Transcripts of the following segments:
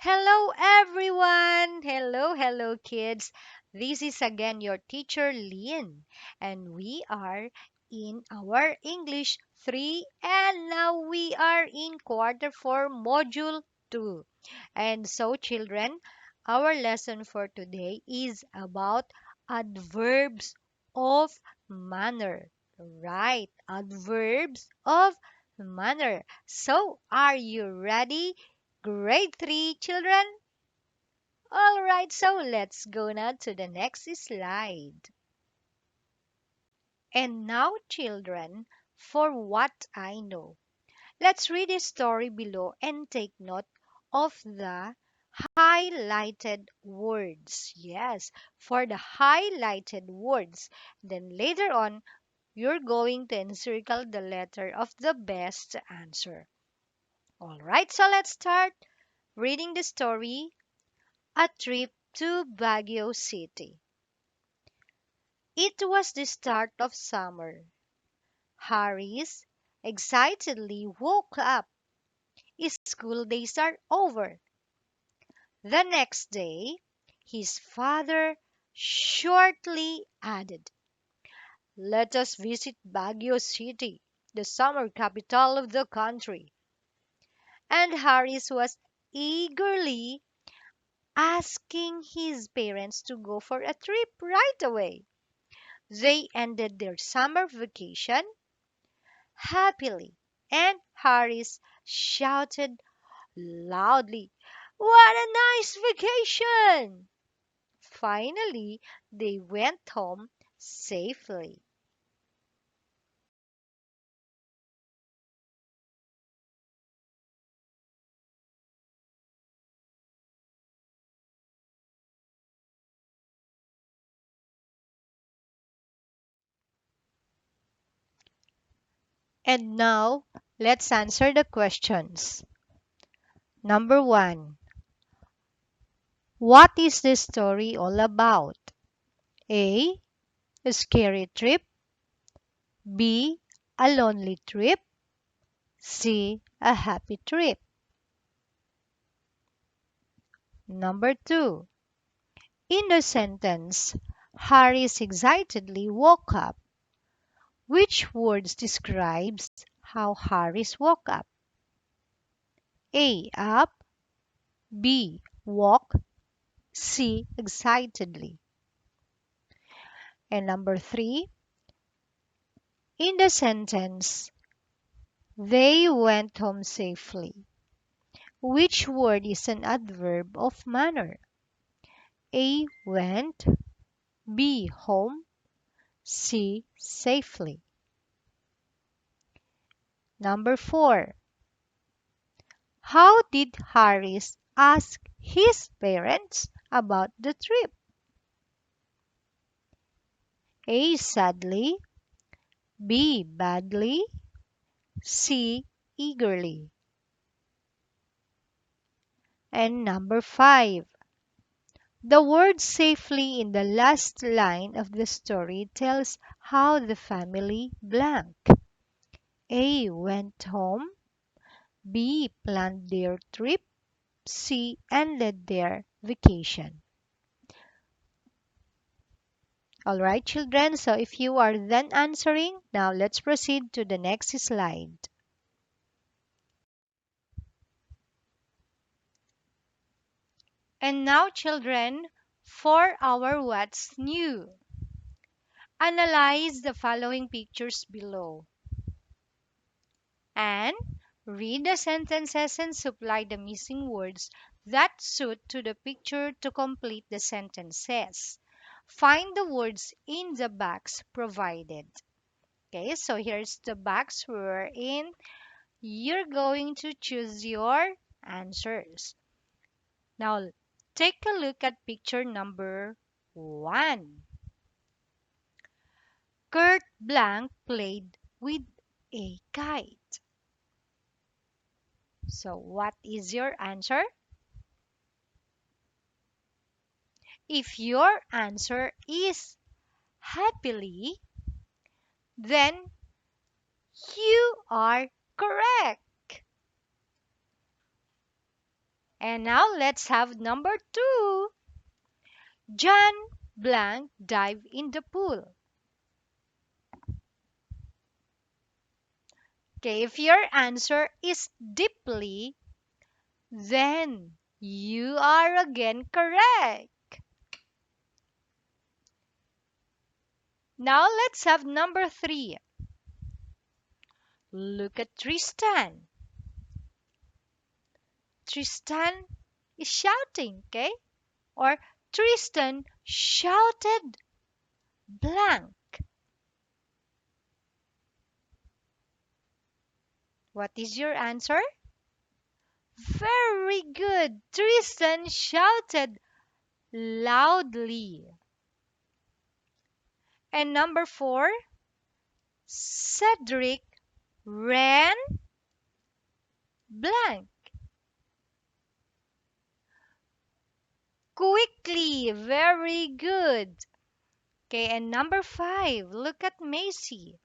Hello, everyone! Hello, kids. This is again your teacher, Lian, and we are in our English 3, and now we are in quarter 4, module 2. And so, children, our lesson for today is about adverbs of manner. Right, adverbs of manner. So, are you ready? Grade 3 children? Alright, so let's go now to the next slide. And now, children, for what I know, let's read the story below and take note of the highlighted words. Yes, for the highlighted words. Then later on, you're going to encircle the letter of the best answer. Alright, so let's start reading the story. A trip to Baguio City. It was the start of summer. Harris excitedly woke up. School days are over. The next day, his father shortly added, "Let us visit Baguio City, the summer capital of the country." And Harris was eagerly asking his parents to go for a trip right away. They ended their summer vacation happily, and Harris shouted loudly, "What a nice vacation!" Finally, they went home safely. And now, let's answer the questions. Number 1. What is the story all about? A. A scary trip. B. A lonely trip. C. A happy trip. Number 2. In the sentence, Harris excitedly woke up. Which words describes how Harris woke up? A. Up. B. Woke. C. Excitedly. And number 3. In the sentence, they went home safely. Which word is an adverb of manner? A. Went. B. Home. C. Safely. Number 4. How did Harris ask his parents about the trip? A. Sadly. B. Badly. C. Eagerly. And number 5. The word safely in the last line of the story tells how the family blank. A. Went home. B. Planned their trip. C. Ended their vacation. Alright, children, so if you are done answering, now let's proceed to the next slide. And now, children, for our What's New. Analyze the following pictures below and read the sentences and supply the missing words that suit to the picture to complete the sentences. Find the words in the box provided. Okay, so here's the box we're in. You're going to choose your answers. Now, take a look at picture number 1. Kurt Blank played with a kite. So, what is your answer? If your answer is happily, then you are correct. And now let's have number 2. John blank dive in the pool. Okay, if your answer is deeply, then you are again correct. Now let's have number 3. Look at Tristan. Tristan is shouting, okay? Or Tristan shouted blank. What is your answer? Very good. Tristan shouted loudly. And number 4, Cedric ran blank. Quickly. Very good. Okay, and number 5, look at Macy.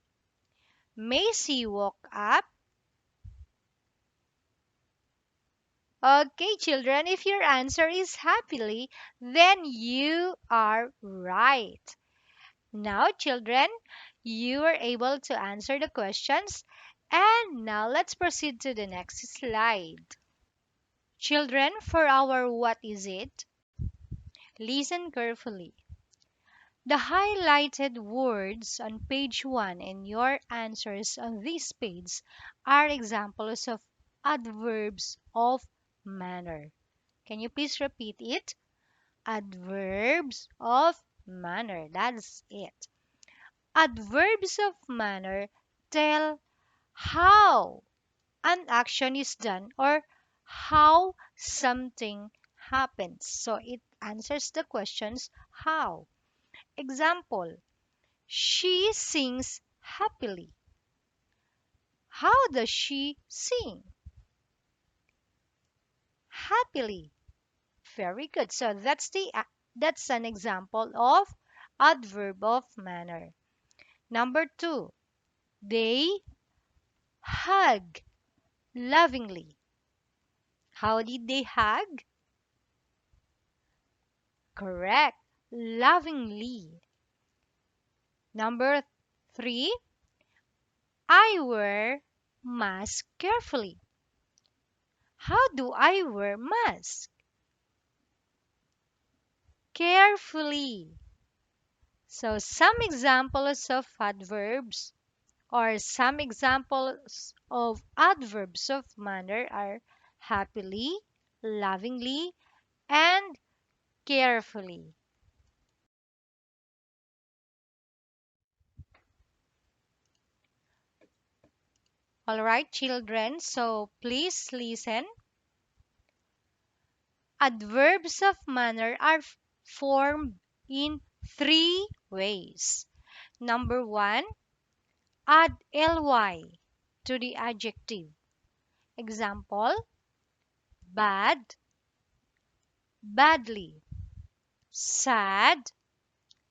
Macy woke up. Okay, children, if your answer is happily, then you are right. Now, children, you are able to answer the questions. And now let's proceed to the next slide. Children, for our what is it? Listen carefully. The highlighted words on page 1 and your answers on this page are examples of adverbs of manner. Can you please repeat it? Adverbs of manner. That's it. Adverbs of manner tell how an action is done or how something happens. So it answers the questions how. Example, she sings happily. How does she sing? Happily. Very good. So that's an example of adverb of manner. Number 2, they hug lovingly. How did they hug? Correct. Lovingly. Number 3, I wear mask carefully. How do I wear mask? Carefully. So some examples of adverbs or some examples of adverbs of manner are happily, lovingly, and carefully. All right, children, so please listen. Adverbs of manner are formed in 3 ways. Number 1, add ly to the adjective. Example, bad, badly, sad,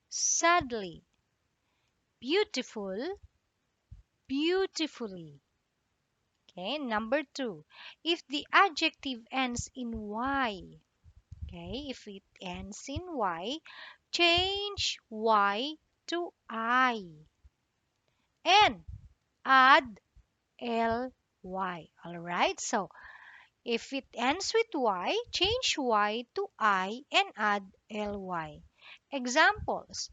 sadly, beautiful, beautifully. Okay, number 2, if the adjective ends in y, okay, if it ends in y, change y to I and add ly. All right, so if it ends with y, change y to I and add ly. Examples,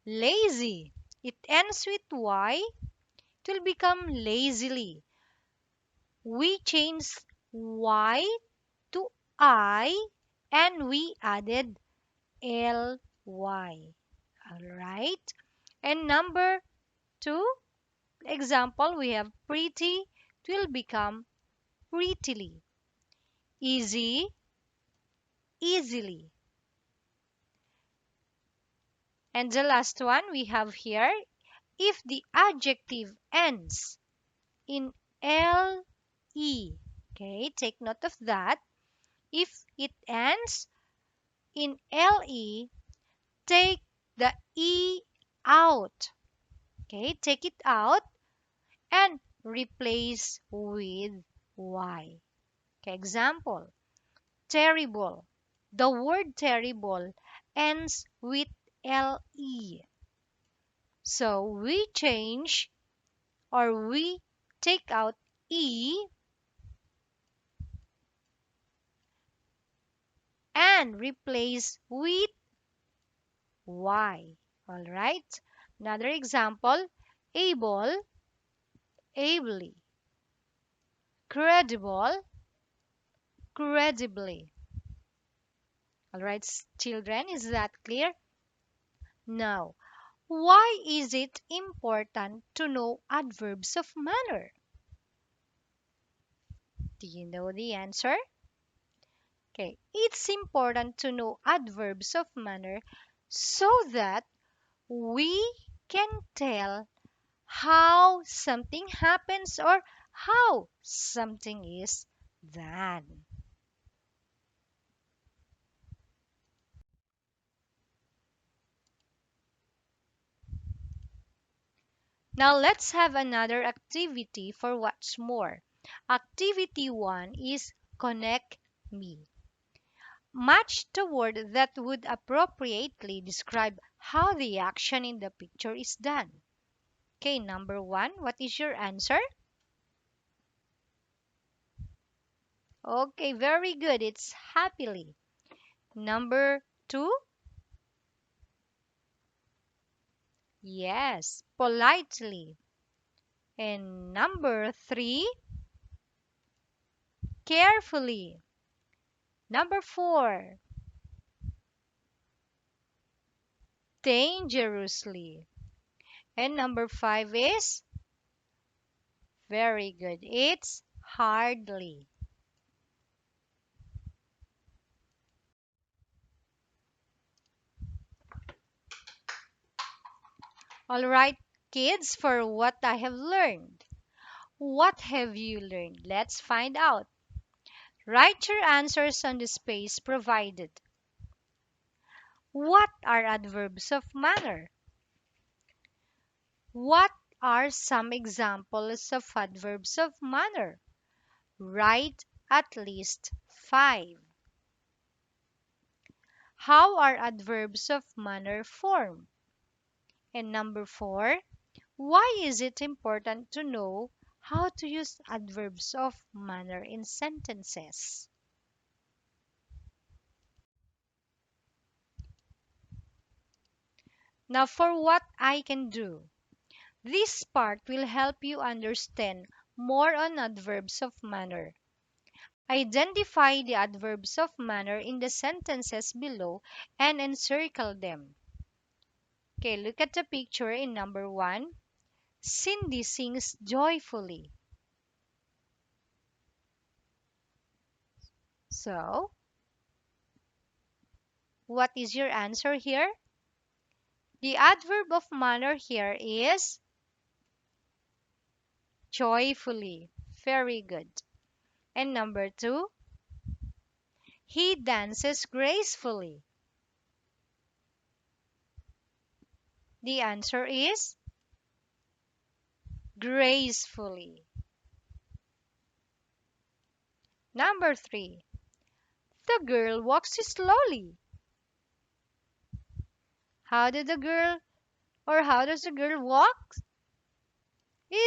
lazy. It ends with y, it will become lazily. We changed y to I and we added ly. All right. And number 2, example, we have pretty. It will become prettily. Easy, easily. And the last one we have here, if the adjective ends in le, okay, take note of that. If it ends in le, take the e out. Okay, take it out and replace with y. Okay, example, terrible. The word terrible ends with le. So we change or we take out e and replace with y. All right. Another example, able, ably, credible, credibly. All right, children, is that clear? Now, why is it important to know adverbs of manner? Do you know the answer? Okay, it's important to know adverbs of manner so that we can tell how something happens or how something is done. Now let's have another activity for what's more. Activity 1 is connect me. Match the word that would appropriately describe how the action in the picture is done. Okay, number 1, what is your answer? Okay, very good. It's happily. Number 2, yes, politely. And number 3, carefully. Number 4, dangerously. And number 5 is very good. It's hardly. All right, kids, for what I have learned. What have you learned? Let's find out. Write your answers on the space provided. What are adverbs of manner? What are some examples of adverbs of manner? Write at least 5. How are adverbs of manner formed? And number 4, why is it important to know how to use adverbs of manner in sentences? Now, for what I can do. This part will help you understand more on adverbs of manner. Identify the adverbs of manner in the sentences below and encircle them. Okay, look at the picture in number 1. Cindy sings joyfully. So, what is your answer here? The adverb of manner here is joyfully. Very good. And number 2, he dances gracefully. The answer is gracefully. Number 3, the girl walks slowly. How does the girl walk?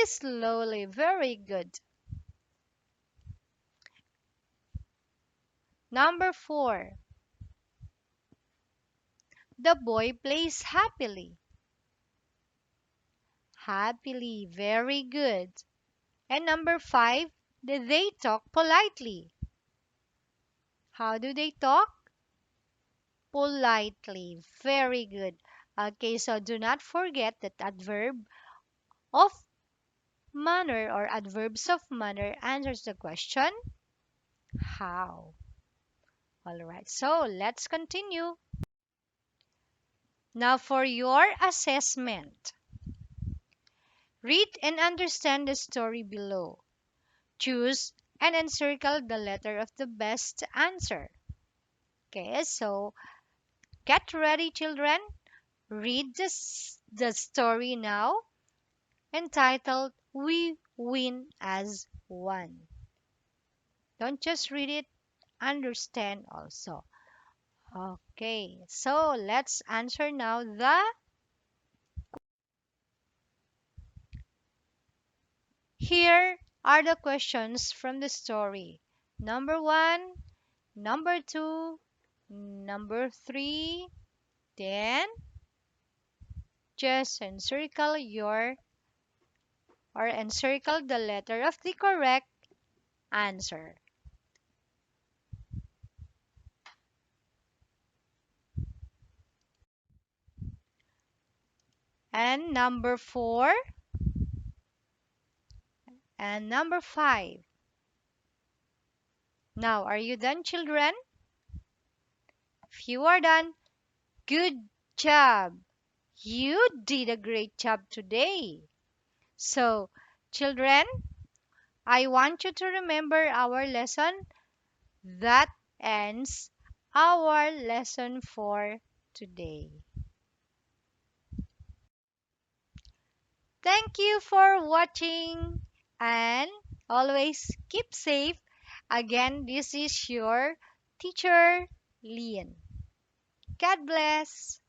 Slowly. Very good. Number 4, the boy plays happily. Happily. Very good. And number 5, they talk politely. How do they talk? Politely. Very good. Okay, so do not forget that adverb of manner or adverbs of manner answers the question how. All right, so let's continue. Now for your assessment. Read and understand the story below. Choose and encircle the letter of the best answer. Okay, so get ready, children. Read the story now, entitled We Win as One. Don't just read it, understand also. Okay, so let's answer now the. Here are the questions from the story. Number one, number two, number three, then just encircle your or encircle the letter of the correct answer. And number four and number five. Now, are you done, children? If you are done, good job. You did a great job today. So, children, I want you to remember our lesson that ends our lesson for today. Thank you for watching and always keep safe. Again, this is your teacher, Lian. God bless.